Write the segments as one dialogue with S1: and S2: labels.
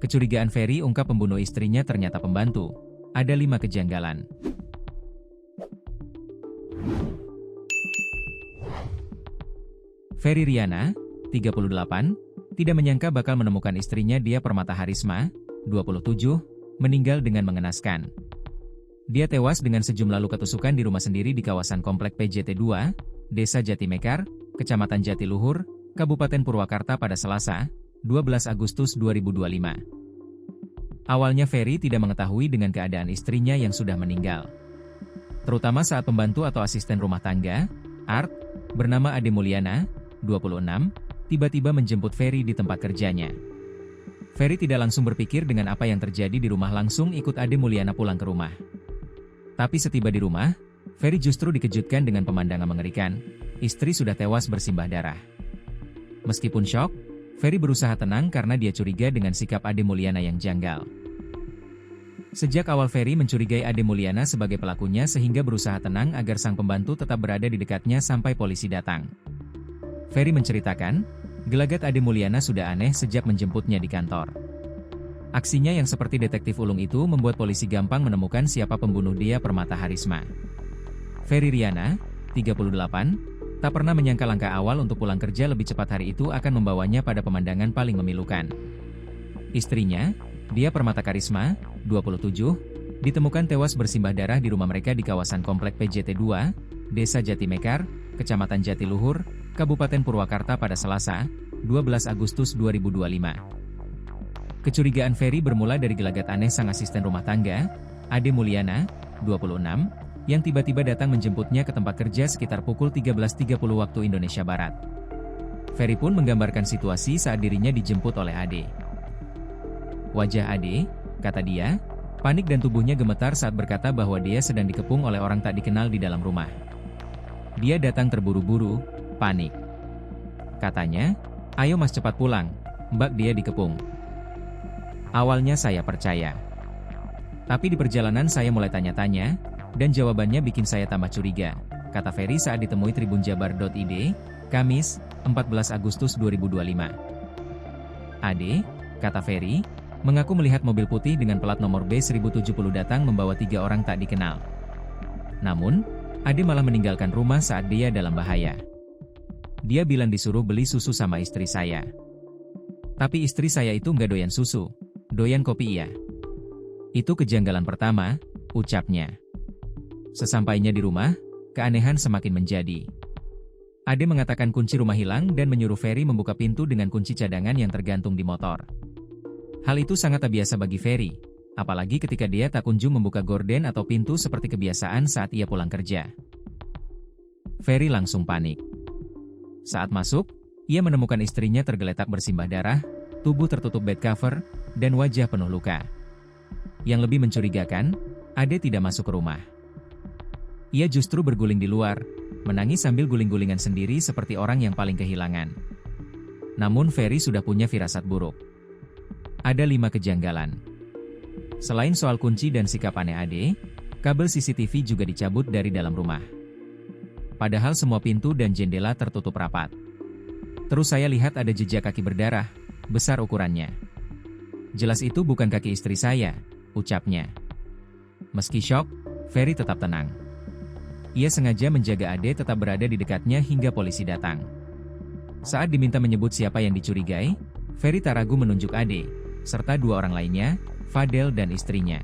S1: Kecurigaan Ferry ungkap pembunuh istrinya ternyata pembantu. Ada 5 kejanggalan. Ferry Riana, 38, tidak menyangka bakal menemukan istrinya Dia Permata Harisma, 27, meninggal dengan mengenaskan. Dia tewas dengan sejumlah luka tusukan di rumah sendiri di kawasan Komplek PJT 2, Desa Jatimekar, Kecamatan Jatiluhur, Kabupaten Purwakarta pada Selasa, 12 Agustus 2025. Awalnya Ferry tidak mengetahui dengan keadaan istrinya yang sudah meninggal. Terutama saat pembantu atau asisten rumah tangga, Art, bernama Ade Mulyana, 26, tiba-tiba menjemput Ferry di tempat kerjanya. Ferry tidak langsung berpikir dengan apa yang terjadi di rumah, langsung ikut Ade Mulyana pulang ke rumah. Tapi setiba di rumah, Ferry justru dikejutkan dengan pemandangan mengerikan. Istri sudah tewas bersimbah darah. Meskipun syok, Ferry berusaha tenang karena dia curiga dengan sikap Ade Mulyana yang janggal. Sejak awal Ferry mencurigai Ade Mulyana sebagai pelakunya sehingga berusaha tenang agar sang pembantu tetap berada di dekatnya sampai polisi datang. Ferry menceritakan, gelagat Ade Mulyana sudah aneh sejak menjemputnya di kantor. Aksinya yang seperti detektif ulung itu membuat polisi gampang menemukan siapa pembunuh Dia Permata Harisma. Ferry Riana, 38, tak pernah menyangka langkah awal untuk pulang kerja lebih cepat hari itu akan membawanya pada pemandangan paling memilukan. Istrinya, Dia Permata Harisma, 27, ditemukan tewas bersimbah darah di rumah mereka di kawasan Komplek PJT 2, Desa Jatimekar, Kecamatan Jatiluhur, Kabupaten Purwakarta pada Selasa, 12 Agustus 2025. Kecurigaan Ferry bermula dari gelagat aneh sang asisten rumah tangga, Ade Mulyana, 26, yang tiba-tiba datang menjemputnya ke tempat kerja sekitar pukul 13.30 waktu Indonesia Barat. Ferry pun menggambarkan situasi saat dirinya dijemput oleh Ade. Wajah Ade, kata dia, panik dan tubuhnya gemetar saat berkata bahwa dia sedang dikepung oleh orang tak dikenal di dalam rumah. Dia datang terburu-buru, panik. Katanya, "Ayo mas cepat pulang, Mbak, dia dikepung." Awalnya saya percaya. Tapi di perjalanan saya mulai tanya-tanya, dan jawabannya bikin saya tambah curiga, kata Ferry saat ditemui tribunjabar.id, Kamis, 14 Agustus 2025. Ade, kata Ferry, mengaku melihat mobil putih dengan plat nomor B1070 datang membawa 3 orang tak dikenal. Namun, Ade malah meninggalkan rumah saat dia dalam bahaya. Dia bilang disuruh beli susu sama istri saya. Tapi istri saya itu nggak doyan susu, doyan kopi iya. Itu kejanggalan pertama, ucapnya. Sesampainya di rumah, keanehan semakin menjadi. Ade mengatakan kunci rumah hilang dan menyuruh Ferry membuka pintu dengan kunci cadangan yang tergantung di motor. Hal itu sangat tak biasa bagi Ferry, apalagi ketika dia tak kunjung membuka gorden atau pintu seperti kebiasaan saat ia pulang kerja. Ferry langsung panik. Saat masuk, ia menemukan istrinya tergeletak bersimbah darah, tubuh tertutup bed cover, dan wajah penuh luka. Yang lebih mencurigakan, Ade tidak masuk ke rumah. Ia justru berguling di luar, menangis sambil guling-gulingan sendiri seperti orang yang paling kehilangan. Namun Ferry sudah punya firasat buruk. Ada 5 kejanggalan. Selain soal kunci dan sikap aneh Ade, kabel CCTV juga dicabut dari dalam rumah. Padahal semua pintu dan jendela tertutup rapat. Terus saya lihat ada jejak kaki berdarah, besar ukurannya. Jelas itu bukan kaki istri saya, ucapnya. Meski syok, Ferry tetap tenang. Ia sengaja menjaga Ade tetap berada di dekatnya hingga polisi datang. Saat diminta menyebut siapa yang dicurigai, Ferry tak ragu menunjuk Ade, serta 2 orang lainnya, Fadel dan istrinya.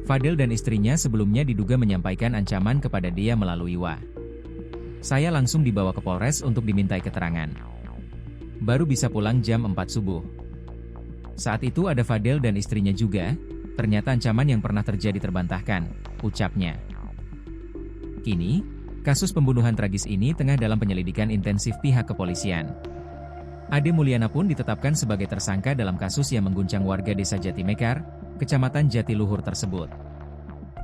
S1: Fadel dan istrinya sebelumnya diduga menyampaikan ancaman kepada dia melalui WA. Saya langsung dibawa ke Polres untuk dimintai keterangan. Baru bisa pulang jam 4 subuh. Saat itu ada Fadel dan istrinya juga, ternyata ancaman yang pernah terjadi terbantahkan, ucapnya. Kini, kasus pembunuhan tragis ini tengah dalam penyelidikan intensif pihak kepolisian. Ade Mulyana pun ditetapkan sebagai tersangka dalam kasus yang mengguncang warga Desa Jatimekar, Kecamatan Jatiluhur tersebut.